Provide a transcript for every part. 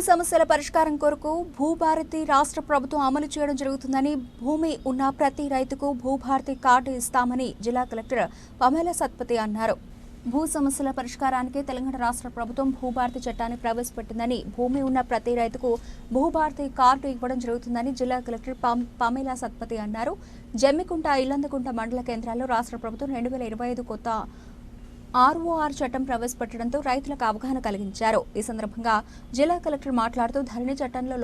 సమస్యల పరిష్కారం కొరకు భూభారతి రాష్ట్ర ప్రభుత్వం అమలు చేయడం జరుగుతుందని, భూమి ఉన్న ప్రతి రైతుకు భూభారతి కార్డు ఇస్తామని జిల్లా కలెక్టర్ పమేలా సత్పతి అన్నారు. భూ సమస్యల పరిష్కారానికి తెలంగాణ రాష్ట్ర ప్రభుత్వం భూభారతి చట్టాన్ని ప్రవేశపెట్టిందని, భూమి ఉన్న ప్రతి రైతుకు భూభారతి కార్డు ఇవ్వడం జరుగుతుందని జిల్లా కలెక్టర్ పమేలా సత్పతి అన్నారు. జమ్మికుంట, ఇల్లందకుంట మండల కేంద్రాల్లో రాష్ట్ర ప్రభుత్వం 2025 కొత్త ROR చట్టం ప్రవేశపెట్టడంతో రైతులకు అవగాహన కలిగించారు. ఈ సందర్భంగా జిల్లా కలెక్టర్ మాట్లాడుతూ ధరణి చట్టంలో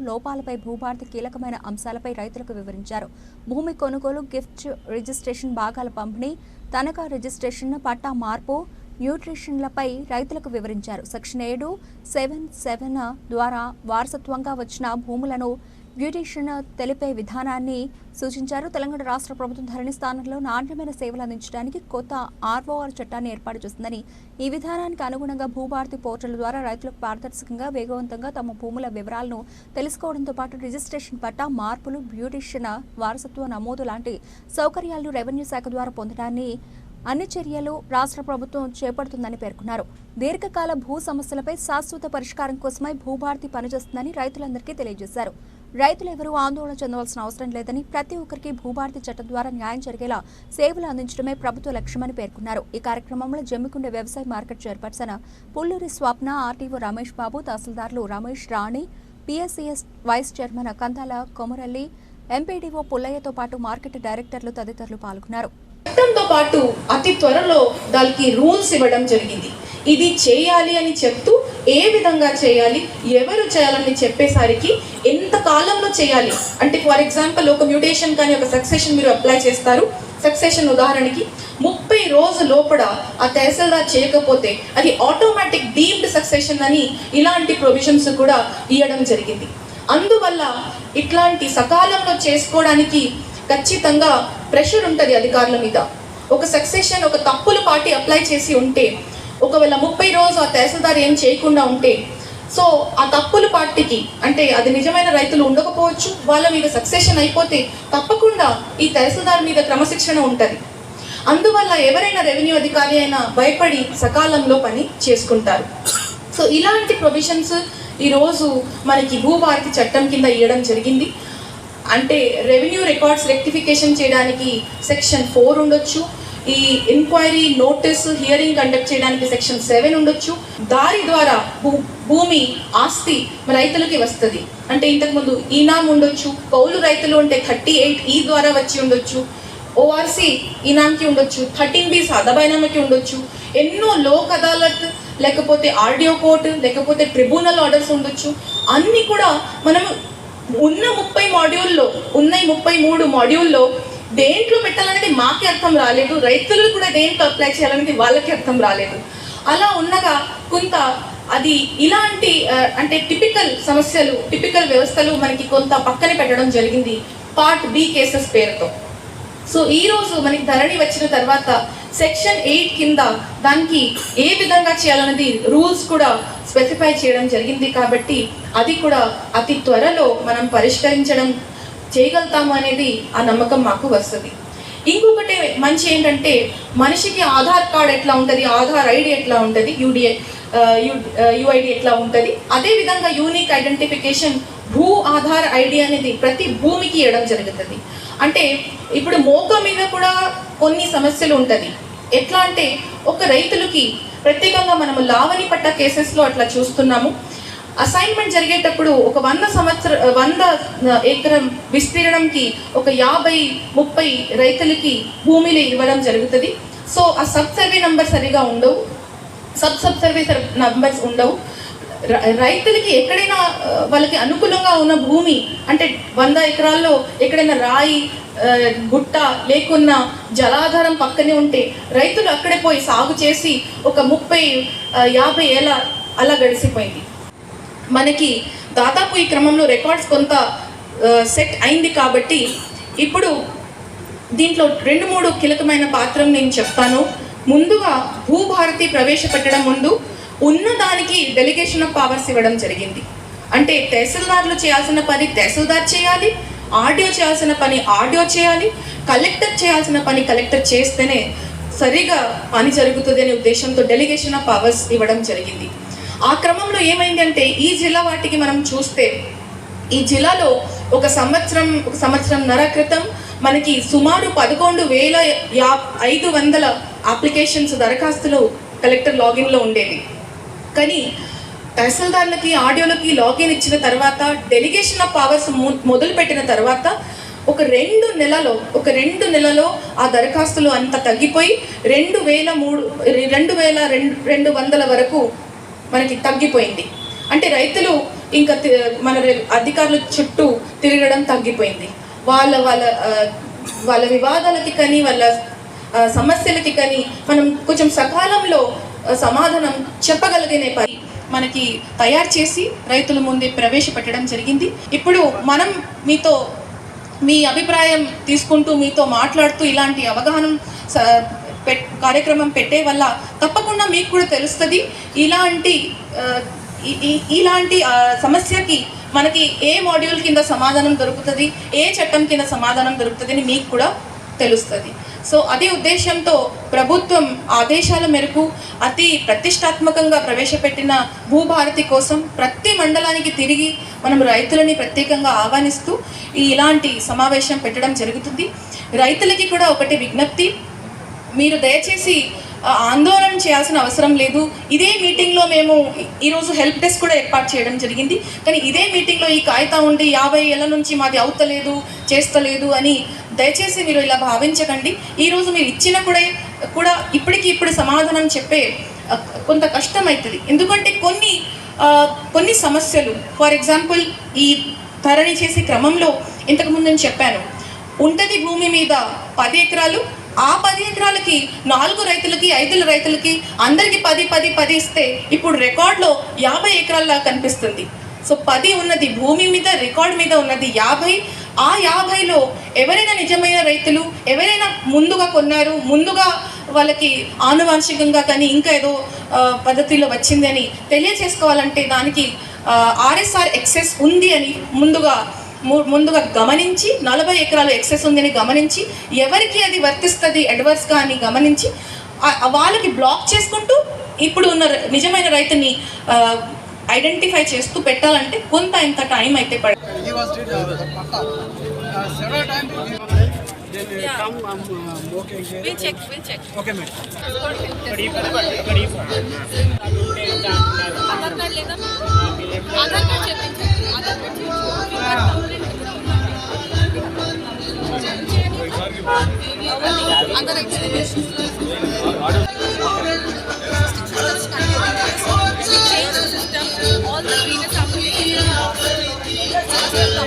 లోపాలపై భూభారతి కీలకమైన అంశాలపై రైతులకు వివరించారు. భూమి కొనుగోలు, గిఫ్ట్ రిజిస్ట్రేషన్, భాగాల పంపిణీ, తనఖా రిజిస్ట్రేషన్, పట్టా మార్పు, న్యూట్రిషన్లపై రైతులకు వివరించారు. సెక్షన్ 777 ద్వారా వారసత్వంగా వచ్చిన భూములను బ్యూటిషియన్ తెలిపే విధానాన్ని సూచించారు. తెలంగాణ రాష్ట్ర ప్రభుత్వం ధరణి స్థానంలో నాణ్యమైన సేవలు అందించడానికి కొత్త ROR చట్టాన్ని ఏర్పాటు చేస్తుందని, ఈ విధానానికి అనుగుణంగా భూభారతి పోర్టల్ ద్వారా రైతులకు పారదర్శకంగా, వేగవంతంగా తమ భూముల వివరాలను తెలుసుకోవడంతో పాటు రిజిస్ట్రేషన్, పట్టా మార్పులు, బ్యూటిషియన్ వారసత్వ నమోదు లాంటి సౌకర్యాలను రెవెన్యూ శాఖ ద్వారా పొందడాన్ని అన్ని చర్యలు రాష్ట్ర ప్రభుత్వం చేపడుతుందని పేర్కొన్నారు. దీర్ఘకాల భూ సమస్యలపై శాశ్వత పరిష్కారం కోసమై భూభారతి పనిచేస్తుందని రైతులందరికీ తెలియజేశారు. రైతులు ఎవరూ ఆందోళన చెందవలసిన అవసరం లేదని, ప్రతి ఒక్కరికి భూభారతి చట్టం ద్వారా న్యాయం జరిగేలా సేవలు అందించడమే ప్రభుత్వ లక్ష్యమని పేర్కొన్నారు. ఈ కార్యక్రమంలో జమ్మికుండ వ్యవసాయ market chairperson Pulluri Swapna, RTO Ramesh Babu, తహసీల్దార్లు Ramesh, Rani, PSCS vice chairman Kandala Komaralli, MPDO పుల్లయ్యతో పాటు మార్కెట్ డైరెక్టర్లు తదితరులు పాల్గొన్నారు. చట్టంతో పాటు అతి త్వరలో దానికి రూల్స్ ఇవ్వడం జరిగింది. ఇది చేయాలి అని చెప్తూ ఏ విధంగా చేయాలి, ఎవరు చేయాలని చెప్పేసరికి ఎంత కాలంలో చేయాలి అంటే, ఫర్ ఎగ్జాంపుల్ ఒక మ్యూటేషన్ కానీ ఒక సక్సెషన్ మీరు అప్లై చేస్తారు. సక్సెషన్ ఉదాహరణకి 30 రోజుల లోపల ఆ తహసీల్దార్ చేయకపోతే అది ఆటోమేటిక్ డీమ్డ్ సక్సెషన్ అని ఇలాంటి ప్రొవిజన్స్ కూడా ఇవ్వడం జరిగింది. అందువల్ల ఇట్లాంటి సకాలంలో చేసుకోవడానికి ఖచ్చితంగా ప్రెషర్ ఉంటుంది అధికారుల మీద. ఒక సక్సెషన్ ఒక తప్పుల పార్టీ అప్లై చేసి ఉంటే, ఒకవేళ 30 రోజు ఆ తహసీల్దార్ ఏం చేయకుండా ఉంటే, సో ఆ తప్పుల పార్టీకి అంటే అది నిజమైన రైతులు ఉండకపోవచ్చు, వాళ్ళ మీద సక్సెషన్ అయిపోతే తప్పకుండా ఈ తహసీల్దార్ మీద క్రమశిక్షణ ఉంటుంది. అందువల్ల ఎవరైనా రెవెన్యూ అధికారి అయినా భయపడి సకాలంలో పని చేసుకుంటారు. సో ఇలాంటి ప్రొవిజన్స్ ఈరోజు మనకి భూభారతి చట్టం కింద ఇవ్వడం జరిగింది. అంటే రెవెన్యూ రికార్డ్స్ రెక్టిఫికేషన్ చేయడానికి సెక్షన్ 4 ఉండొచ్చు, ఈ ఎంక్వైరీ, నోటీస్, హియరింగ్ కండక్ట్ చేయడానికి సెక్షన్ 7 ఉండొచ్చు. దారి ద్వారా భూమి ఆస్తి రైతులకి వస్తుంది. అంటే ఇంతకుముందు ఈనాం ఉండొచ్చు, కౌలు రైతులు ఉంటే 38E ద్వారా వచ్చి ఉండొచ్చు, ORC ఈనాంకి ఉండొచ్చు, 13B సాదాబైనామకి ఉండొచ్చు, ఎన్నో లోక్ అదాలత్ లేకపోతే RDO కోర్టు లేకపోతే ట్రిబ్యునల్ ఆర్డర్స్ ఉండొచ్చు. అన్నీ కూడా మనం ఉన్న 30 మాడ్యూల్లో ఉన్న 33 మాడ్యూల్లో దేంట్లో పెట్టాలనేది మాకే అర్థం రాలేదు, రైతులు కూడా దేంట్లో అప్లై చేయాలనేది వాళ్ళకి అర్థం రాలేదు. అలా ఉన్నగా కొంత అది ఇలాంటి అంటే టిపికల్ సమస్యలు, టిపికల్ వ్యవస్థలు మనకి కొంత పక్కన పెట్టడం జరిగింది పార్ట్ B కేసెస్ పేరుతో. సో ఈరోజు మనకి ధరణి వచ్చిన తర్వాత సెక్షన్ 8 కింద దానికి ఏ విధంగా చేయాలన్నది రూల్స్ కూడా స్పెసిఫై చేయడం జరిగింది. కాబట్టి అది కూడా అతి త్వరలో మనం చేయగలుగుతాము అనేది ఆ నమ్మకం మాకు వస్తుంది. ఇంకొకటి మంచి ఏంటంటే, మనిషికి ఆధార్ కార్డ్ ఎట్లా ఉంటుంది, ఆధార్ ID ఎట్లా ఉంటుంది, UID ఎట్లా ఉంటుంది, అదేవిధంగా యూనిక్ ఐడెంటిఫికేషన్ భూ ఆధార్ ID అనేది ప్రతి భూమికి ఇవ్వడం జరుగుతుంది. అంటే ఇప్పుడు మోక మీద కూడా కొన్ని సమస్యలు ఉంటుంది. ఎట్లా అంటే ఒక రైతులకి ప్రత్యేకంగా మనము లావణి పట్ట కేసెస్లో అట్లా చూస్తున్నాము. అసైన్మెంట్ జరిగేటప్పుడు ఒక 100 ఎకరం విస్తీర్ణంకి ఒక 50-30 రైతులకి భూమిని ఇవ్వడం జరుగుతుంది. సో ఆ సబ్ సర్వే నంబర్ సరిగా ఉండవు, సబ్ సర్వే నంబర్స్ ఉండవు. రైతులకి ఎక్కడైనా వాళ్ళకి అనుకూలంగా ఉన్న భూమి అంటే 100 ఎకరాల్లో ఎక్కడైనా రాయి, గుట్ట లేకున్నా జలాధారం పక్కనే ఉంటే రైతులు అక్కడే పోయి సాగు చేసి ఒక 30-50 ఏళ్ళ అలా గడిచిపోయింది. మనకి దాదాపు ఈ క్రమంలో రికార్డ్స్ కొంత సెట్ అయింది. కాబట్టి ఇప్పుడు దీంట్లో 2-3 కీలకమైన పాత్రను నేను చెప్తాను. ముందుగా భూభారతి ప్రవేశపెట్టడం ముందు ఉన్నదానికి డెలిగేషన్ ఆఫ్ పవర్స్ ఇవ్వడం జరిగింది. అంటే తహసీల్దార్లు చేయాల్సిన పని తహసీల్దార్ చేయాలి, RDO చేయాల్సిన పని RDO చేయాలి, కలెక్టర్ చేయాల్సిన పని కలెక్టర్ చేస్తేనే సరిగా పని జరుగుతుంది అనే ఉద్దేశంతో డెలిగేషన్ ఆఫ్ పవర్స్ ఇవ్వడం జరిగింది. ఆ క్రమంలో ఏమైంది అంటే ఈ జిల్లా వాటికి మనం చూస్తే ఈ జిల్లాలో ఒక సంవత్సరంన్నర క్రితం మనకి సుమారు 11,500 అప్లికేషన్స్ దరఖాస్తులు కలెక్టర్ లాగిన్లో ఉండేవి. కానీ తహసీల్దార్లకి ఆడియోలకి లాగిన్ ఇచ్చిన తర్వాత డెలిగేషన్ ఆఫ్ పవర్స్ మొదలుపెట్టిన తర్వాత ఒక రెండు నెలలో ఆ దరఖాస్తులు అంత తగ్గిపోయి 2,200 వరకు మనకి తగ్గిపోయింది. అంటే రైతులు ఇంకా మన అధికారుల చుట్టూ తిరగడం తగ్గిపోయింది. వాళ్ళ వివాదాలకి కానీ వాళ్ళ సమస్యలకి కానీ మనం కొంచెం సకాలంలో సమాధానం చెప్పగలిగిన పని మనకి తయారు చేసి రైతుల ముందే ప్రవేశపెట్టడం జరిగింది. ఇప్పుడు మనం మీ అభిప్రాయం తీసుకుంటూ మీతో మాట్లాడుతూ ఇలాంటి అవగాహన కార్యక్రమం పెట్టే వల్ల తప్పకుండా మీకు కూడా తెలుస్తుంది ఇలాంటి సమస్యకి మనకి ఏ మాడ్యూల్ కింద సమాధానం దొరుకుతుంది, ఏ చట్టం కింద సమాధానం దొరుకుతుంది అని మీకు కూడా తెలుస్తుంది. సో అదే ఉద్దేశంతో ప్రభుత్వం ఆదేశాల మేరకు అతి ప్రతిష్టాత్మకంగా ప్రవేశపెట్టిన భూభారతి కోసం ప్రతి మండలానికి తిరిగి మనం రైతులని ప్రత్యేకంగా ఆహ్వానిస్తూ ఇలాంటి సమావేశం పెట్టడం జరుగుతుంది. రైతులకి కూడా ఒకటి విజ్ఞప్తి, మీరు దయచేసి ఆందోళన చేయాల్సిన అవసరం లేదు. ఇదే మీటింగ్లో మేము ఈరోజు హెల్ప్ డెస్క్ కూడా ఏర్పాటు చేయడం జరిగింది. కానీ ఇదే మీటింగ్లో ఈ కాగితం ఉండి 50 ఏళ్ళ నుంచి మాది అవుతలేదు చేస్తలేదు అని దయచేసి మీరు ఇలా భావించకండి. ఈరోజు మీరు ఇచ్చిన కూడా ఇప్పుడు సమాధానం చెప్పే కొంత కష్టం అవుతుంది. ఎందుకంటే కొన్ని సమస్యలు, ఫర్ ఎగ్జాంపుల్ ఈ ధరణి చేసే క్రమంలో ఇంతకుముందు నేను చెప్పాను, ఉంటుంది భూమి మీద 10 ఎకరాలు, ఆ 10 ఎకరాలకి 4 రైతులకి 5 రైతులకి అందరికి 10 ఇస్తే ఇప్పుడు రికార్డులో 50 ఎకరాల్లా కనిపిస్తుంది. సో 10 ఉన్నది భూమి మీద, రికార్డు మీద ఉన్నది 50. ఆ 50లో ఎవరైనా నిజమైన రైతులు, ఎవరైనా ముందుగా కొన్నారు, ముందుగా వాళ్ళకి ఆనువాంశికంగా కానీ ఇంకా ఏదో పద్ధతిలో వచ్చింది అని తెలియచేసుకోవాలంటే దానికి ఆర్ఎస్ఆర్ ఎక్సెస్ ఉంది అని ముందుగా గమనించి 40 ఎకరాలు ఎక్సెస్ ఉందని గమనించి ఎవరికి అది వర్తిస్తుంది అడ్వర్స్గా అని గమనించి వాళ్ళకి బ్లాక్ చేసుకుంటూ ఇప్పుడు ఉన్న నిజమైన రైతుని ఐడెంటిఫై చేస్తూ పెట్టాలంటే కొంత ఇంత టైం అయితే పడుతుంది. All the previous applications